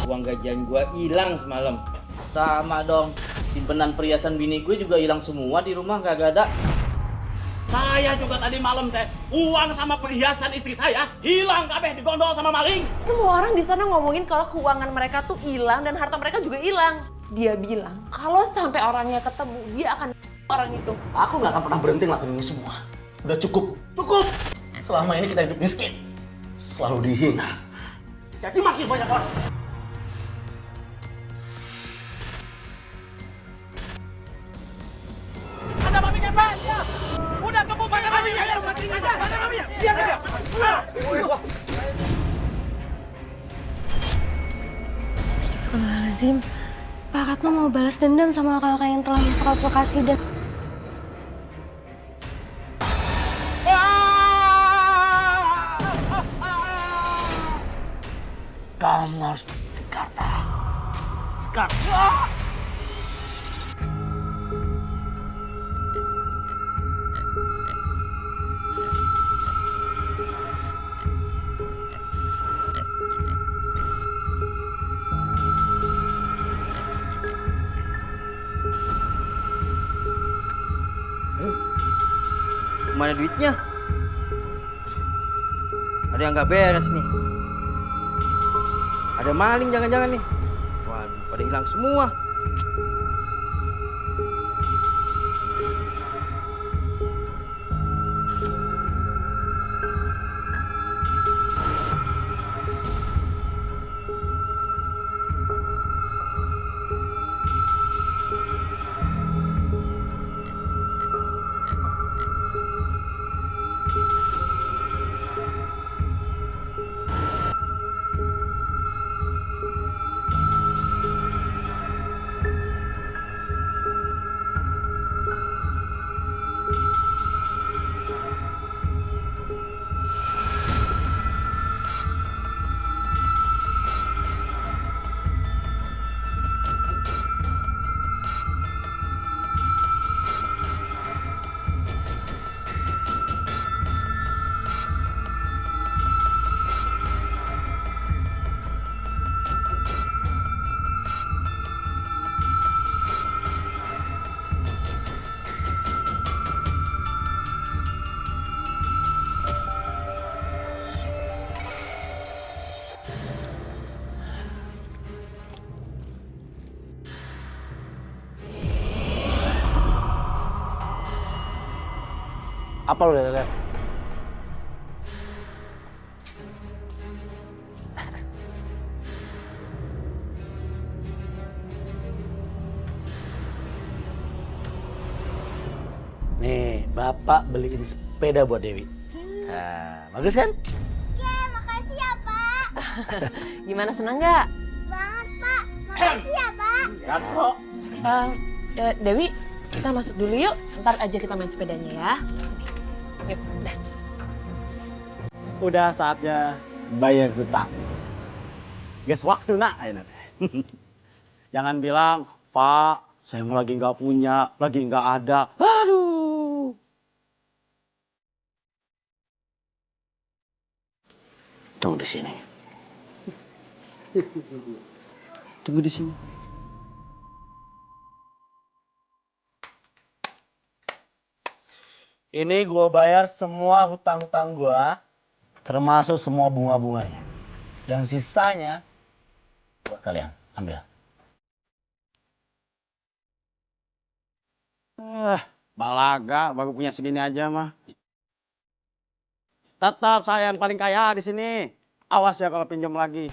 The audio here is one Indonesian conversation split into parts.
Uang gajian gua hilang semalam. Sama dong. Simpenan perhiasan bini gue juga hilang semua di rumah, kagak ada. Saya juga tadi malam teh, uang sama perhiasan istri saya hilang kabeh digondol sama maling. Semua orang di sana ngomongin kalau keuangan mereka tuh hilang dan harta mereka juga hilang. Dia bilang kalau sampai orangnya ketemu, dia akan orang itu. Aku nggak akan pernah berhenti ngelakuin ini semua. Udah cukup, cukup. Selama ini kita hidup miskin, selalu dihina, caci maki banyak orang. Ada babi ngepet ya. Udah kamu pada babinya ya, mati aja. Ada babinya. Dia ada. Astagfirullahaladzim. Pak Ratno mau balas dendam sama orang-orang yang telah memprovokasi dan... Kamu harus berkata. Sekarang. Mana duitnya? Ada yang nggak beres nih. Ada maling jangan-jangan nih. Waduh, pada hilang semua. Apa lu lihat? Nih, Bapak beliin sepeda buat Dewi. Nah, bagus kan? Makasih ya, Pak. Gimana, seneng nggak? Banget, Pak. Makasih ya, Pak. Kan kok. Dewi, kita masuk dulu yuk. Ntar aja kita main sepedanya ya. Yuk, udah. Udah saatnya bayar hutang. Guys, waktu nak. Jangan bilang, Pak, saya lagi nggak punya, lagi nggak ada. Aduh. Tunggu di sini. Tunggu di sini. Ini gue bayar semua hutang-hutang gue, termasuk semua bunga-bunganya. Dan sisanya, buat kalian, ambil. Balaga, baru punya segini aja mah. Tetap saya yang paling kaya di sini. Awas ya kalau pinjam lagi.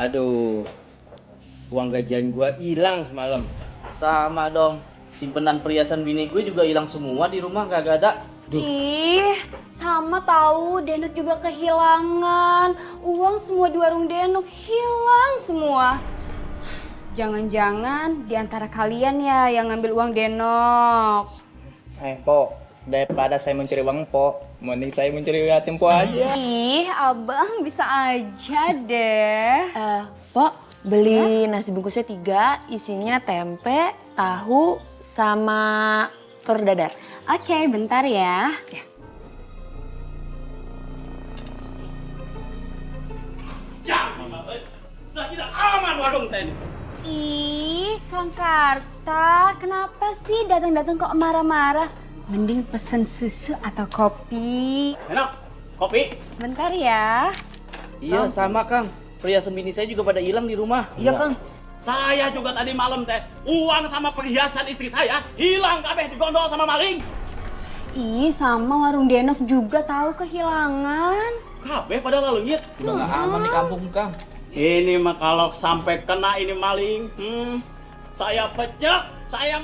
Aduh, uang gajian gua hilang semalam. Sama dong. Simpenan perhiasan bini gue juga hilang semua di rumah, kagak ada. Ih, sama tahu Denuk juga kehilangan. Uang semua di warung Denuk hilang semua. Jangan-jangan di antara kalian ya yang ngambil uang Denok. Po, daripada saya mencuri uang Po, mending saya mencuri yatim Po aja. Ih, abang bisa aja deh. Pok, Beli nasi bungkusnya 3, isinya tempe, tahu, sama telur dadar. Oke, bentar ya. Sudah tidak aman warung tadi. Ih, Kang Karta, kenapa sih datang-datang kok marah-marah? Mending pesen susu atau kopi. Enak, kopi. Bentar ya. Iya sama Kang. Perhiasan bini saya juga pada hilang di rumah. Iya Kang. Saya juga tadi malam teh, uang sama perhiasan istri saya hilang kabeh digondol sama maling. Ih, sama warung Denok juga tahu kehilangan. Kabeh pada leungit. Udah nggak aman di kampung Kang. Ini mah kalau sampai kena ini maling, saya pecek, saya...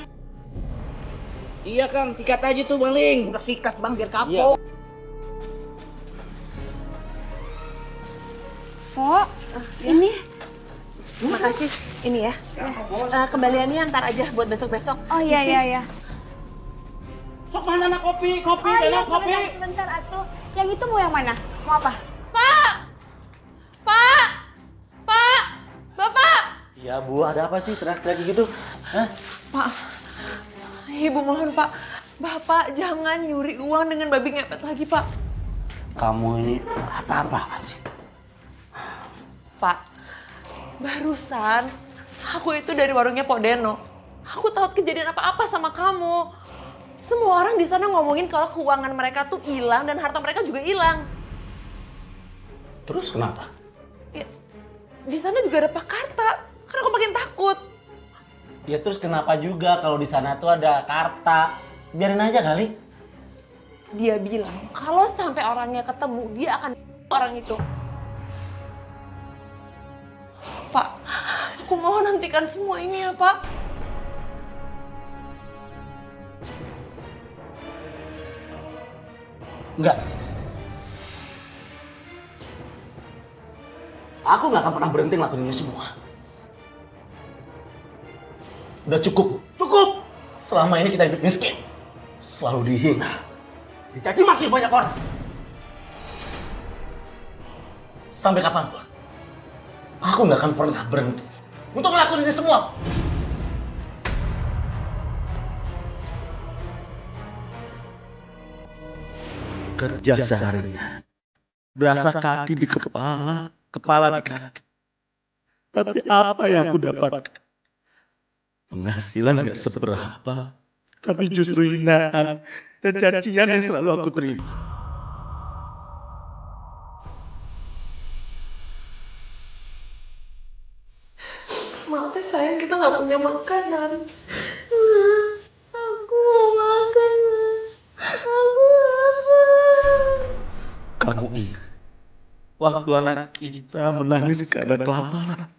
Iya Kang, sikat aja tuh maling. Udah sikat Bang biar kapok. Pok, ini. Makasih, ini ya. Kembaliannya ntar aja buat besok-besok. Oh iya. Sok mana nak kopi, Oh iya, kopi. sebentar atuh. Yang itu mau yang mana? Mau apa? Pak! Bapak! Ya Bu, ada apa sih teriak-teriak gitu? Hah? Pak, Ibu mohon Pak. Bapak jangan nyuri uang dengan babi ngepet lagi Pak. Kamu ini apa-apaan sih? Pak, barusan aku itu dari warungnya Pok Deno. Aku takut kejadian apa-apa sama kamu. Semua orang di sana ngomongin kalau keuangan mereka tuh hilang dan harta mereka juga hilang. Terus kenapa? Ya, di sana juga ada Pak Karta. Kan aku makin takut. Ya terus kenapa juga kalau di sana tuh ada Karta? Biarin aja kali. Dia bilang kalau sampai orangnya ketemu, dia akan orang itu. Pak, aku mohon hentikan semua ini ya Pak. Enggak. Aku nggak akan pernah berhenti ngelakuin ini semua. Udah cukup, Bu. Cukup! Selama ini kita hidup miskin. Selalu dihina. Dicaci maki banyak orang. Sampai kapanpun. Aku nggak akan pernah berhenti untuk ngelakuin ini semua. Kerja seharian. Berasa kaki di kepala, kepala di kaki. Tapi apa yang aku dapat? Penghasilan gak seberapa, tapi justru hinaan dan cacian yang selalu aku terima. Maaf ya sayang, kita nggak punya makanan. Aku mau makan, aku lapar. Kamu ingat, waktu anak kita menangis karena kelaparan,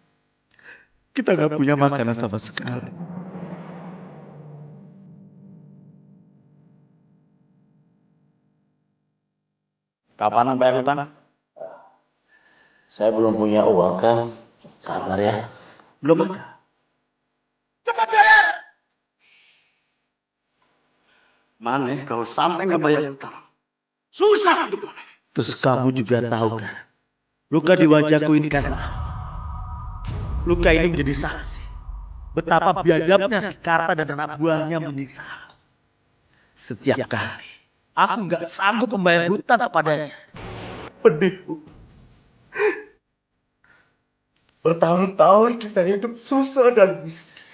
kita gak punya makanan sama sekali. Kapan bayar utang? Saya belum punya uang kan, sabar ya. Belum ada. Cepat bayar! Mana kalau sampai nggak bayar utang? Susah hidup. Terus kamu juga tahu kan, luka di wajahku ini kan, luka ini menjadi saksi betapa biadabnya si Karta dan anak buahnya menyiksa aku. Setiap kali aku nggak sanggup membayar hutang kepadanya. Pedih, Bu. Bertahun-tahun kita hidup susah dan miskin.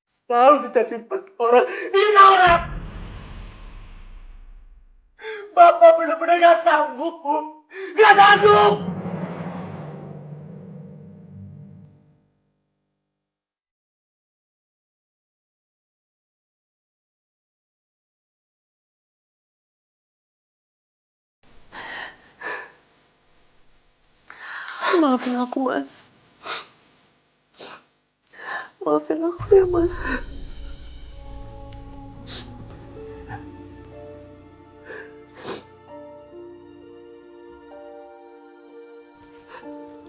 Selalu dicaci orang, hina orang. Bapak benar-benar gak sanggup, Bu. Gak sanggup! Maafin aku Mas. Maafin aku ya Mas.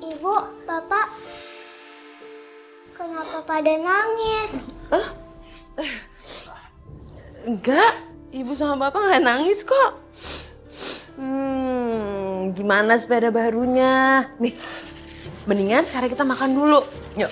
Ibu, Bapak, kenapa pada nangis? Enggak, Ibu sama Bapak nggak nangis kok. Gimana sepeda barunya? Nih, Mendingan sekarang kita makan dulu. Yuk.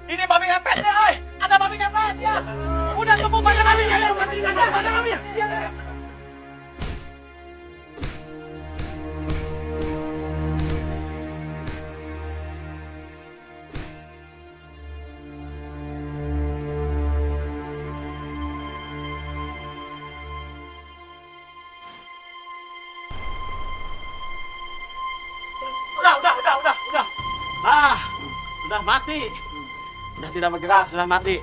Ini babi ngepet ya, oi. Ada babi ngepet ya. Udah temu pada babi ya. Pada babi ya. Udah. Sudah mati. Sudah tidak bergerak, sudah mati.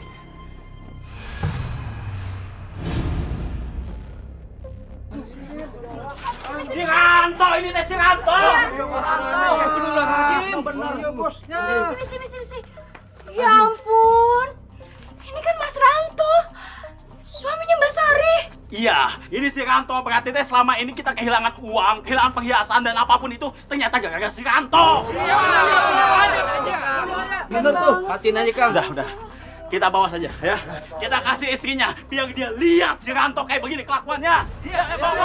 Si Ranto, ini teh si Ranto. Benar ya bos. Sini. Ya ampun. Ini kan Mas Ranto. Suaminya Mbak Sari. Iya, ini si Ranto. Berarti teh selama ini kita kehilangan uang, kehilangan perhiasan dan apapun itu ternyata gara-gara si Ranto. Bener tuh. Kasihin aja Kang. Udah. Kita bawa saja ya. Kita kasih istrinya biar dia lihat si Ranto kayak begini kelakuannya. Bawa.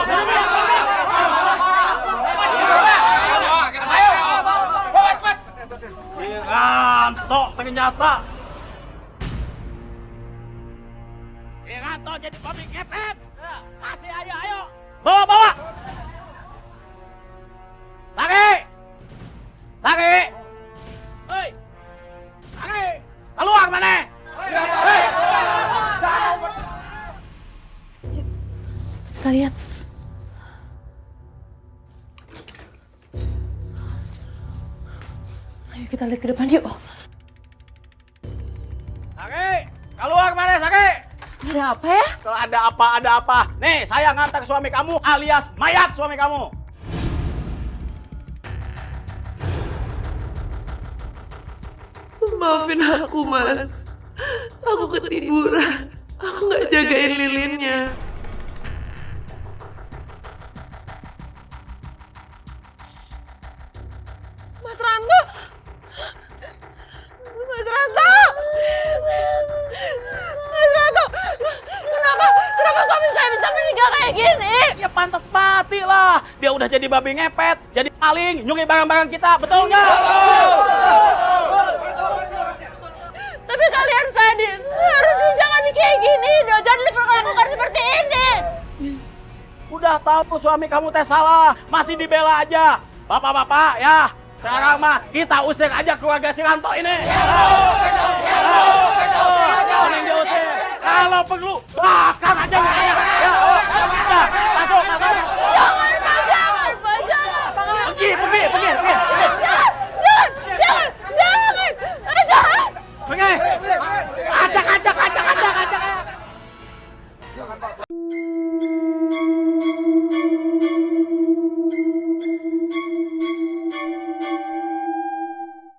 Si Ranto ternyata. Si Ranto jadi babi ngepet. Kasih ayo. Bawa. Sari. Hei. Sari. Keluar mana? Kita lihat. Ayo kita lihat ke depan yuk. Sari, keluar mana Sari? Ada apa ya? Kalau ada apa. Nih, saya ngantar suami kamu alias mayat suami kamu. Maafin aku, Mas. Aku ketiduran. Aku nggak jagain lilinnya. Mas Ranto! Mas Ranto! Mas Ranto! Kenapa suami saya bisa meninggal kayak gini? Ya pantas mati lah. Dia udah jadi babi ngepet, jadi maling, nyuri barang-barang kita, betul nggak? Tapi kalian sadis. Harusnya jangan kayak gini. Jangan diperlakukan seperti ini. Udah tahu suami kamu teh salah, masih dibela aja. Bapak-bapak ya, sekarang mah kita usir aja keluarga si Ranto ini. Mending diusir. Kalau perlu, bakar aja. Ya.